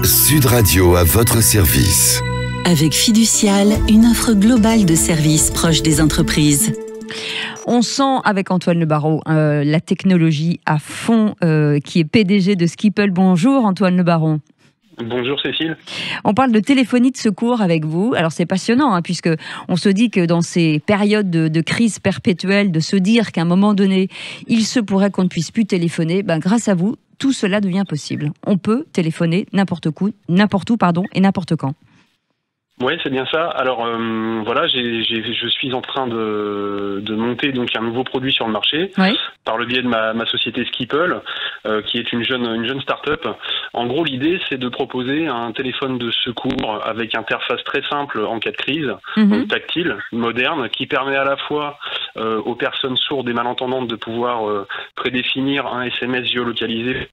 Sud Radio à votre service. Avec Fiducial, une offre globale de services proches des entreprises. On sent avec Antoine Le Barreau la technologie à fond, qui est PDG de Skipple. Bonjour Antoine Le Barreau. Bonjour Cécile. On parle de téléphonie de secours avec vous. Alors c'est passionnant, puisque on se dit que dans ces périodes de crise perpétuelle, de se dire qu'à un moment donné, il se pourrait qu'on ne puisse plus téléphoner, grâce à vous, tout cela devient possible. On peut téléphoner n'importe où, et n'importe quand. Oui, c'est bien ça. Alors voilà, je suis en train de monter donc un nouveau produit sur le marché, oui, par le biais de ma société Skipple, qui est une jeune start-up. En gros, l'idée, c'est de proposer un téléphone de secours avec interface très simple en cas de crise, donc tactile, moderne, qui permet à la fois aux personnes sourdes et malentendantes de pouvoir prédéfinir un SMS géolocalisé.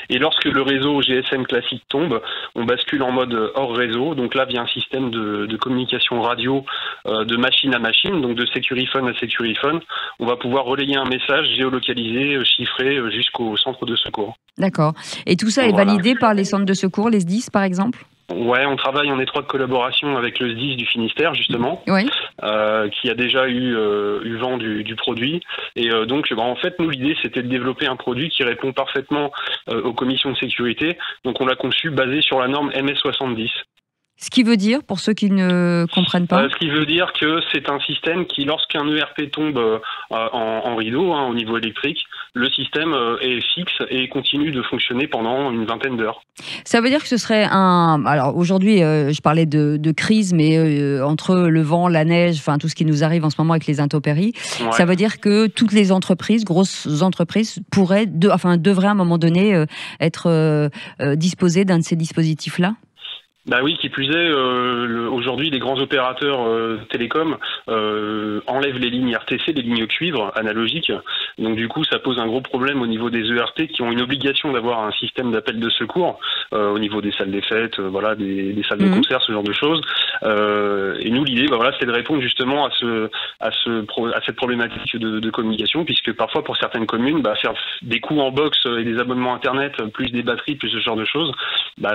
Et lorsque le réseau GSM classique tombe, on bascule en mode hors réseau. Donc là, via un système de communication radio de machine à machine, donc de Securiphone à Securiphone, on va pouvoir relayer un message géolocalisé, chiffré jusqu'au centre de secours. D'accord. Et tout ça est validé par les centres de secours, les SDIS par exemple ? Ouais, on travaille en étroite collaboration avec le SDIS du Finistère, justement, oui, qui a déjà eu vent du produit. Et donc, en fait, nous, l'idée, c'était de développer un produit qui répond parfaitement aux commissions de sécurité. Donc, on l'a conçu basé sur la norme MS70. Ce qui veut dire, pour ceux qui ne comprennent pas, ce qui veut dire que c'est un système qui, lorsqu'un ERP tombe en rideau, au niveau électrique, le système est fixe et continue de fonctionner pendant une vingtaine d'heures. Ça veut dire que ce serait alors aujourd'hui, je parlais de crise, mais entre le vent, la neige, enfin tout ce qui nous arrive en ce moment avec les intempéries, ouais, ça veut dire que toutes les entreprises, grosses entreprises, devraient à un moment donné être disposées d'un de ces dispositifs-là ? Bah oui, qui plus est, aujourd'hui les grands opérateurs télécoms enlèvent les lignes RTC, les lignes cuivre analogiques. Donc du coup, ça pose un gros problème au niveau des ERT qui ont une obligation d'avoir un système d'appel de secours au niveau des salles des fêtes, des salles de concert, ce genre de choses. Et nous, l'idée, c'est de répondre justement à cette problématique de communication, puisque parfois pour certaines communes, faire des coûts en box et des abonnements internet, plus des batteries, plus ce genre de choses,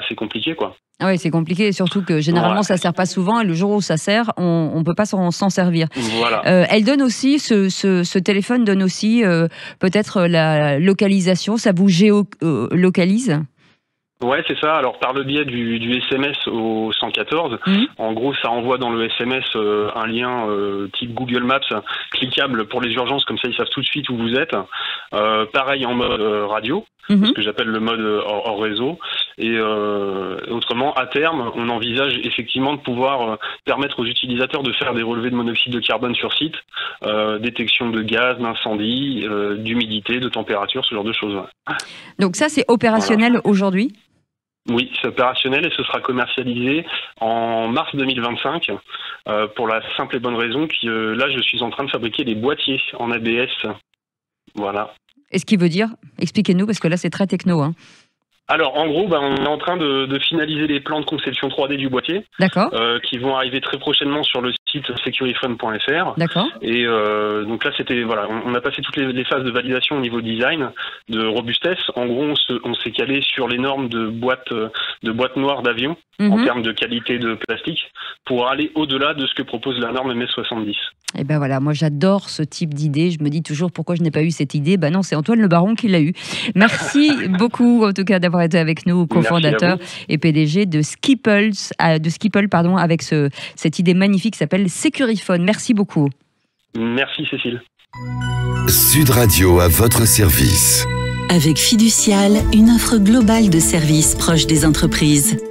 c'est compliqué, quoi. Ah oui, c'est compliqué, surtout que généralement ça sert pas souvent et le jour où ça sert, on peut pas s'en servir. Voilà. Elle donne aussi, ce téléphone donne aussi peut-être la localisation, ça vous géolocalise ? Ouais, c'est ça. Alors, par le biais du SMS au 114, en gros, ça envoie dans le SMS un lien type Google Maps, cliquable pour les urgences, comme ça ils savent tout de suite où vous êtes. Pareil en mode radio, ce que j'appelle le mode hors réseau. Et autrement, à terme, on envisage effectivement de pouvoir permettre aux utilisateurs de faire des relevés de monoxyde de carbone sur site, détection de gaz, d'incendie, d'humidité, de température, ce genre de choses. Ouais. Donc ça, c'est opérationnel aujourd'hui ? Oui, c'est opérationnel et ce sera commercialisé en mars 2025 pour la simple et bonne raison que là, je suis en train de fabriquer des boîtiers en ABS. Voilà. Et ce qui veut dire, expliquez-nous, parce que là, c'est très techno. Alors, en gros, on est en train de finaliser les plans de conception 3D du boîtier, qui vont arriver très prochainement sur le site securiphone.fr. D'accord. Et donc là, on a passé toutes les phases de validation au niveau design, de robustesse. En gros, on s'est calé sur les normes de boîtes noires d'avion en termes de qualité de plastique pour aller au-delà de ce que propose la norme MS70. Et ben voilà, moi j'adore ce type d'idée. Je me dis toujours pourquoi je n'ai pas eu cette idée. Non, c'est Antoine Le Barreau qui l'a eu. Merci beaucoup en tout cas d'avoir été avec nous, cofondateur et PDG de Skipple, avec cette idée magnifique qui s'appelle Securiphone. Merci beaucoup. Merci Cécile. Sud Radio à votre service. Avec Fiducial, une offre globale de services proches des entreprises.